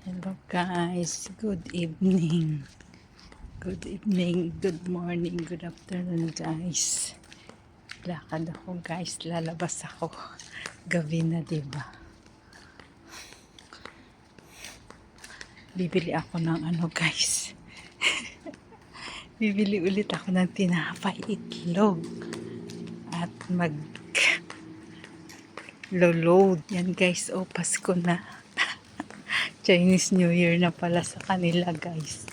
Hello guys, good evening. Good evening, good morning, good afternoon guys. Lakad ako guys, lalabas ako. Gabi na, diba? Bibili ako ng ano guys. Bibili ulit ako ng tinapay, itlog. At load. Yan guys, Pasko na. Chinese New Year na pala sa kanila guys.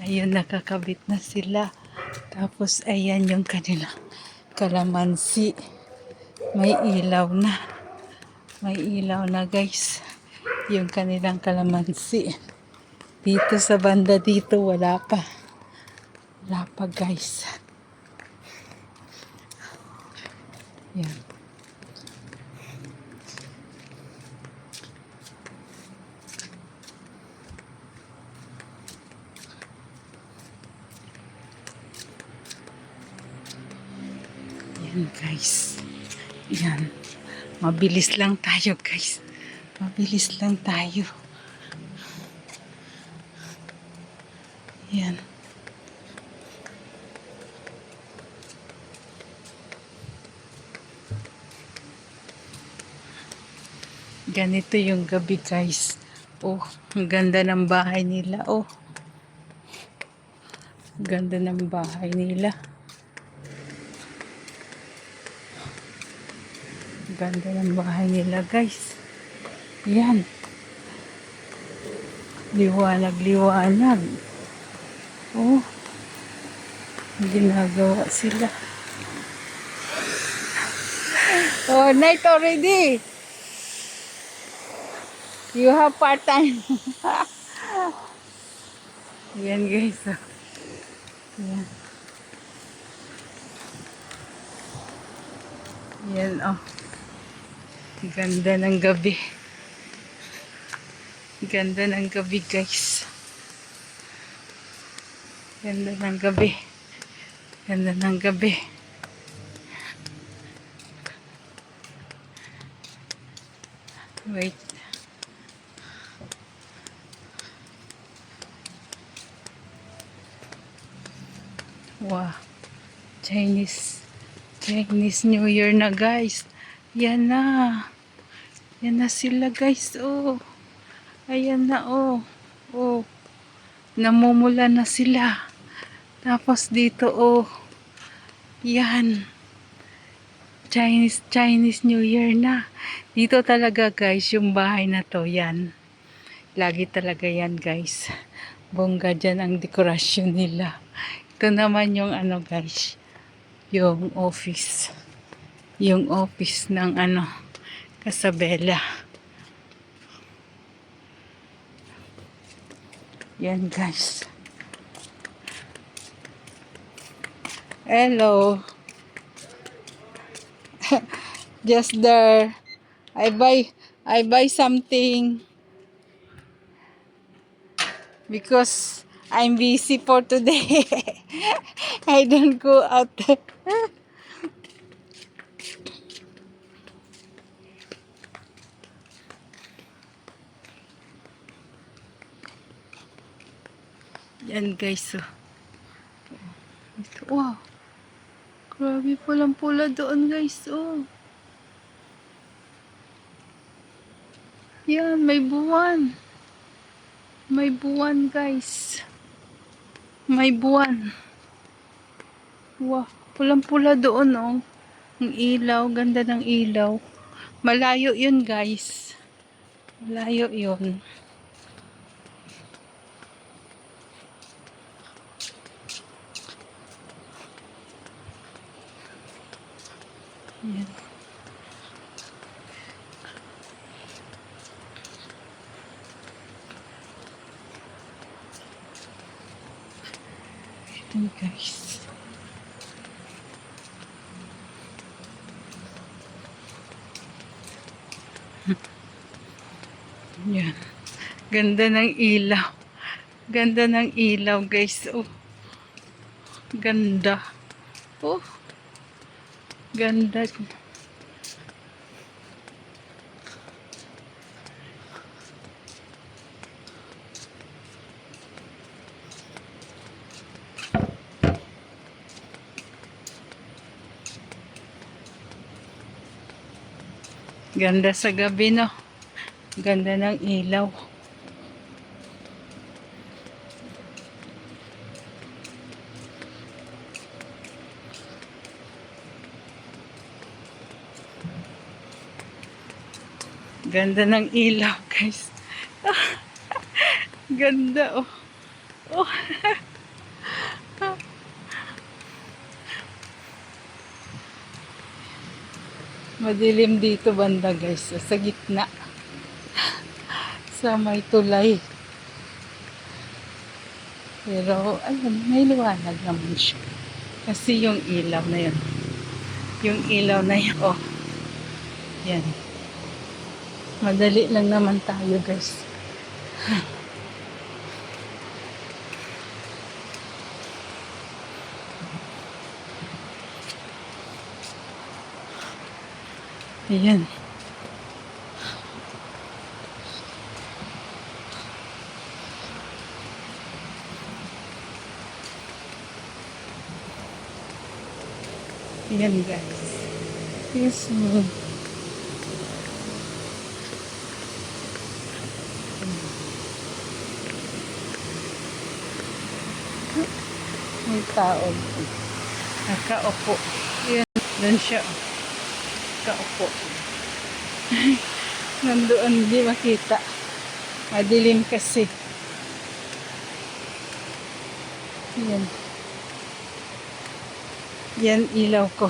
Ayun, nakakabit na sila. Tapos ayan yung kanila kalamansi. May ilaw na. May ilaw na guys. Yung kanilang kalamansi. Dito sa banda dito wala pa. Wala pa guys. Yan. Yan guys. Yan. Mabilis lang tayo guys. Mabilis lang tayo. Yan. Ganito yung gabi guys. Ang ganda ng bahay nila. Ganda ng bahay nila. Ganda ng bahay nila guys. Yan. Liwanag. Ginagawa sila. Night already. You have part-time. Yan guys. Yan. Yan Ganda ng gabi. Ganda ng gabi guys. Ganda ng gabi. Ganda ng gabi. Wait. Wow. Chinese New Year na guys. Yan na. Yan na sila guys. Ayan na namumula na sila. Tapos dito yan. Chinese New Year na. Dito talaga guys yung bahay na to. Yan. Lagi talaga yan guys. Bongga dyan ang dekorasyon nila. Ito naman yung guys. Yung office. Yung office ng Casabella. Yan guys. Hello. Just there. I buy something because I'm busy for today. I don't go out. Yan guys. Wow. Grabe, pulang-pula doon guys. Yan, may buwan. May buwan guys. May buwan. Wow, pulang-pula doon Ang ilaw, ganda ng ilaw. Malayo yun guys. Malayo yun. Yan. Ito guys. Yan. Ganda ng ilaw. Ganda ng ilaw guys. Ganda. Ganda. Ganda sa gabi, no? Ganda ng ilaw. Ganda ng ilaw, guys. Ganda, oh. Oh. Madilim dito banda, guys. Sa gitna. Sa may tulay. Pero, ayun, may liwanag naman siya. Kasi yung ilaw na yun. Yung ilaw na yun, oh. Yan. Madali lang naman tayo, guys. Ayan. Ayan, guys. Yes, mo. May tao. Nakaupo. Ayan. Doon siya. Nakaupo. Nandoon, hindi makita. Madilim kasi. Yan. Yan ilaw ko.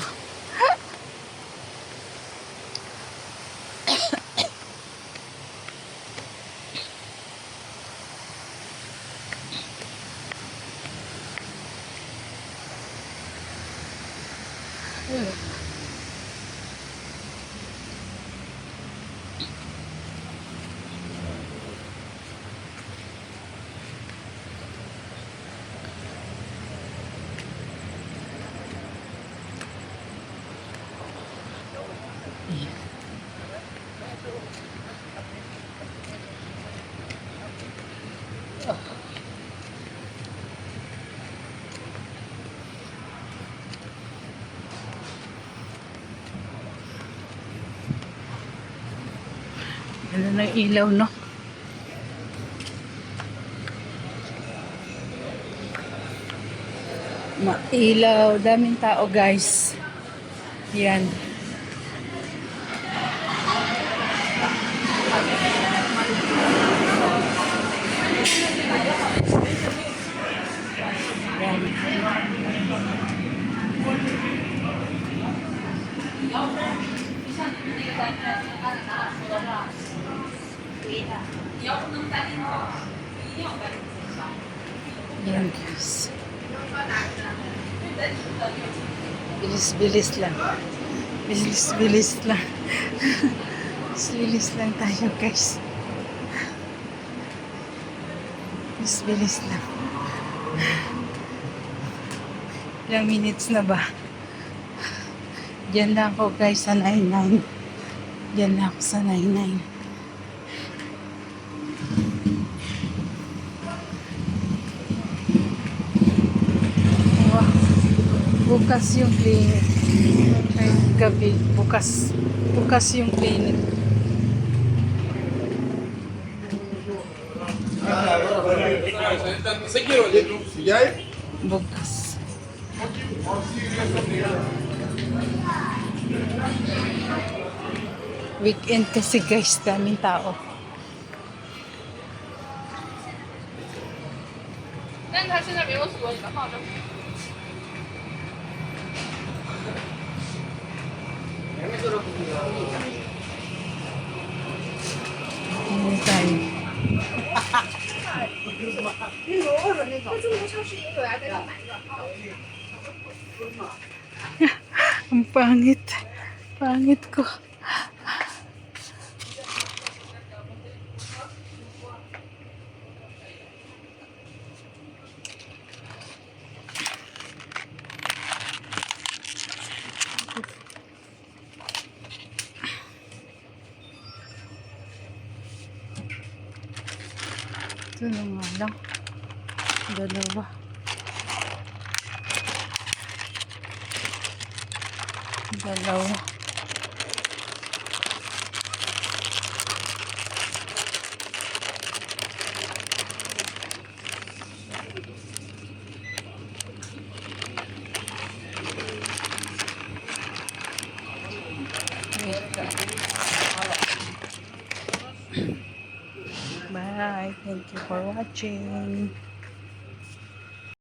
Ano ng ilaw, no? Mailaw. Daming tao, guys. Yan. Yan, guys. Bilis-bilis lang. Bilis-bilis lang. Bilis lang tayo, guys. Bilis-bilis lang. Ilang minutes na ba? Diyan lang ako, guys, sa 99. Diyan lang ako sa 99. Bukas yung clinic. Ay, gabi. Bukas. Bukas yung clinic. Bukas. Weekend kasi, guys. Daming tao. Hindi tayo. Ang pangit. Pangit ko. Ito na nga lang. Dalawa. Dalawa. Bye. Thank you for watching.